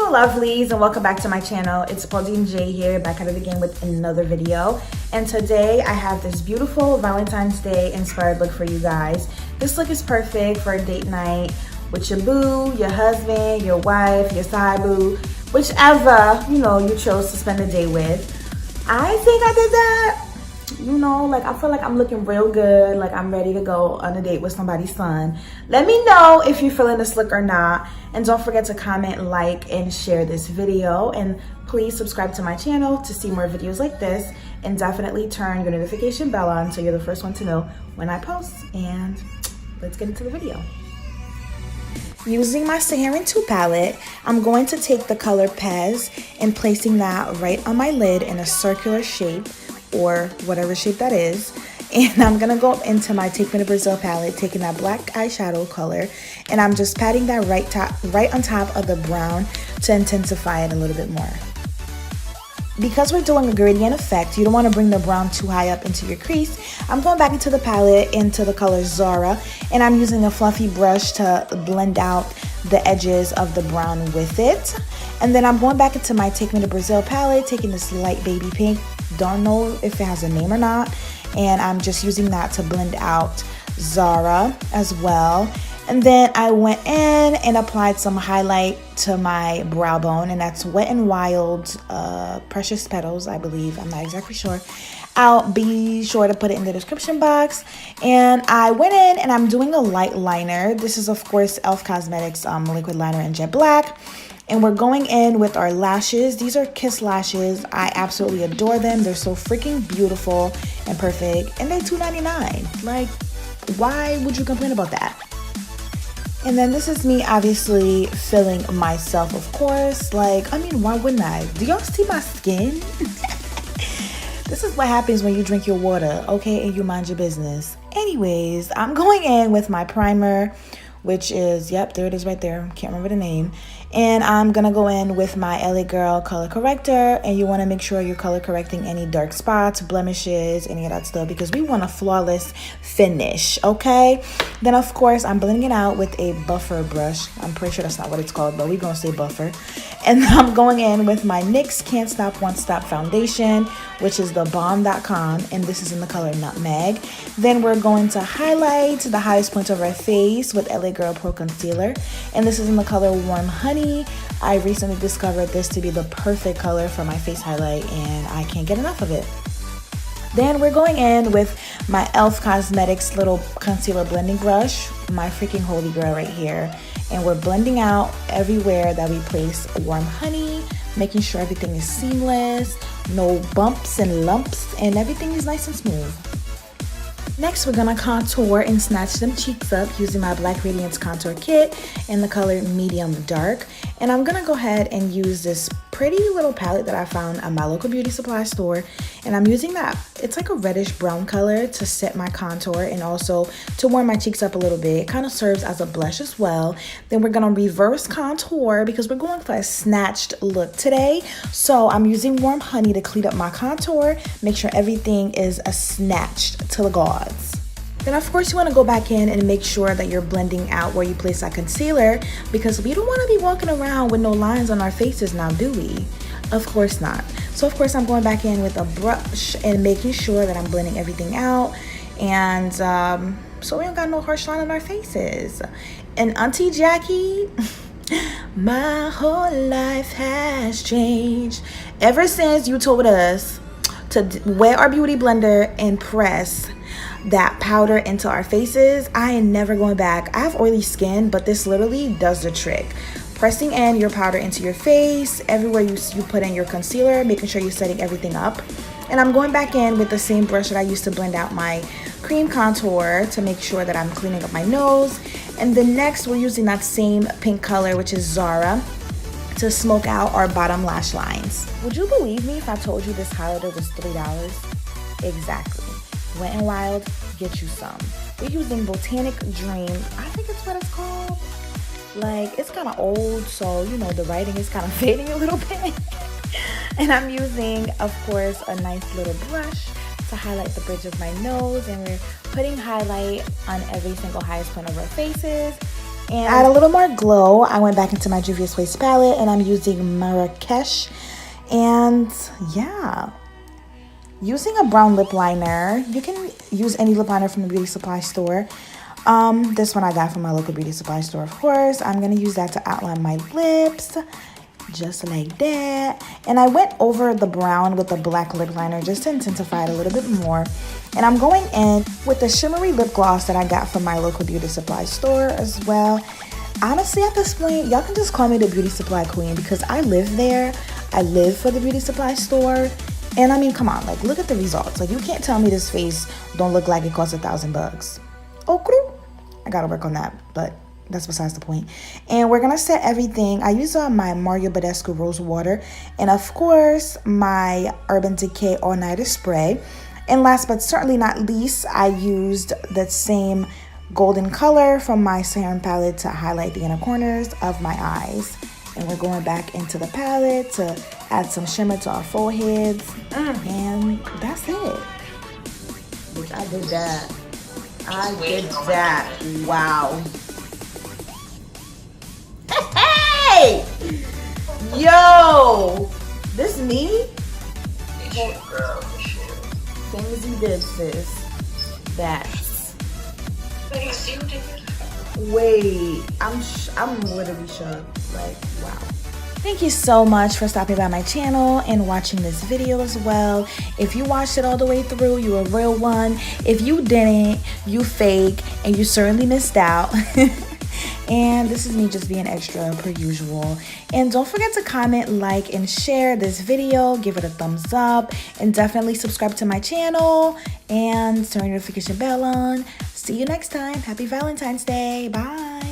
Hello lovelies, and welcome back to my channel. It's Pauline J here, back at it again with another video. And today I have this beautiful Valentine's Day inspired look for you guys. This look is perfect for a date night with your boo, your husband, your wife, your side boo, whichever you chose to spend the day with. I think I did that. I feel like I'm looking real good, like I'm ready to go on a date with somebody's son. Let me know if you're feeling this look or not, and don't forget to comment, like, and share this video, and please subscribe to my channel to see more videos like this, and definitely turn your notification bell on so you're the first one to know when I post. And let's get into the video. Using my Saharan 2 palette, I'm going to take the color Pez and placing that right on my lid in a circular shape, or whatever shape that is. And I'm gonna go into my Take Me to Brazil palette, taking that black eyeshadow color, and I'm just patting that right on top of the brown to intensify it a little bit more. Because we're doing a gradient effect, you don't want to bring the brown too high up into your crease. I'm going back into the palette, into the color Zara, and I'm using a fluffy brush to blend out the edges of the brown with it. And then I'm going back into my Take Me to Brazil palette, taking this light baby pink. Don't know if it has a name or not, and I'm just using that to blend out Zara as well. And then I went in and applied some highlight to my brow bone, and that's Wet n Wild Precious Petals, I believe. I'm not exactly sure. I'll be sure to put it in the description box. And I went in and I'm doing a light liner. This is, of course, e.l.f. Cosmetics liquid liner in jet black. And we're going in with our lashes. These are Kiss lashes. I absolutely adore them. They're so freaking beautiful and perfect. And they're $2.99. Like, why would you complain about that? And then this is me obviously filling myself, of course. Like, I mean, why wouldn't I? Do y'all see my skin? This is what happens when you drink your water, okay, and you mind your business. Anyways, I'm going in with my primer, which is, yep, there it is right there. Can't remember the name. And I'm gonna go in with my LA Girl color corrector, and you wanna make sure you're color correcting any dark spots, blemishes, any of that stuff, because we want a flawless finish, okay? Then of course, I'm blending it out with a buffer brush. I'm pretty sure that's not what it's called, but we're gonna say buffer. And I'm going in with my NYX Can't Stop Won't Stop foundation, which is the bomb.com, and this is in the color Nutmeg. Then we're going to highlight the highest point of our face with LA Girl Pro Concealer, and this is in the color Warm Honey. I recently discovered this to be the perfect color for my face highlight, and I can't get enough of it. Then we're going in with my e.l.f. Cosmetics little concealer blending brush, my freaking holy grail right here. And we're blending out everywhere that we place Warm Honey, making sure everything is seamless, no bumps and lumps, and everything is nice and smooth. Next, we're gonna contour and snatch them cheeks up using my Black Radiance contour kit in the color Medium Dark. And I'm gonna go ahead and use this pretty little palette that I found at my local beauty supply store. And I'm using that, it's like a reddish brown color to set my contour and also to warm my cheeks up a little bit. It kind of serves as a blush as well. Then we're gonna reverse contour because we're going for a snatched look today. So I'm using Warm Honey to clean up my contour, make sure everything is snatched to the gods. Then of course you want to go back in and make sure that you're blending out where you place that concealer, because we don't want to be walking around with no lines on our faces now, do we? Of course not. So of course I'm going back in with a brush and making sure that I'm blending everything out, and so we don't got no harsh line on our faces. And Auntie Jackie, my whole life has changed ever since you told us to wear our beauty blender and press that powder into our faces. I am never going back. I have oily skin, but this literally does the trick. Pressing in your powder into your face, everywhere you put in your concealer, making sure you're setting everything up. And I'm going back in with the same brush that I used to blend out my cream contour to make sure that I'm cleaning up my nose. And then next, we're using that same pink color, which is Zara, to smoke out our bottom lash lines. Would you believe me if I told you this highlighter was $3? Exactly. Wet n Wild, get you some. We're using Botanic Dream. I think it's what it's called. Like, it's kind of old, so the writing is kind of fading a little bit. And I'm using, of course, a nice little brush to highlight the bridge of my nose, and we're putting highlight on every single highest point of our faces. And to add a little more glow, I went back into my Juvias Waist palette and I'm using Marrakesh. And yeah, using a brown lip liner. You can use any lip liner from the beauty supply store. This one I got from my local beauty supply store, of course. I'm going to use that to outline my lips. Just like that. And I went over the brown with the black lip liner just to intensify it a little bit more. And I'm going in with the shimmery lip gloss that I got from my local beauty supply store as well. Honestly, at this point, y'all can just call me the beauty supply queen because I live there. I live for the beauty supply store. And I mean, come on, like, look at the results. Like, you can't tell me this face don't look like it costs $1,000. Oh, I gotta work on that, but that's besides the point. And we're gonna set everything. I use my Mario Badescu Rose Water, and of course my Urban Decay All Nighter Spray. And last but certainly not least, I used the same golden color from my Saharan palette to highlight the inner corners of my eyes. And we're going back into the palette to add some shimmer to our foreheads. And that's it. Which I did that. I did that. Wow. Hey! Yo! This me? Things you did, sis. That's. Wait, I'm literally shocked. Like, wow. Thank you so much for stopping by my channel and watching this video as well. If you watched it all the way through, you're a real one. If you didn't, you fake, and you certainly missed out. And this is me just being extra per usual. And don't forget to comment, like, and share this video. Give it a thumbs up. And definitely subscribe to my channel. And turn your notification bell on. See you next time. Happy Valentine's Day. Bye.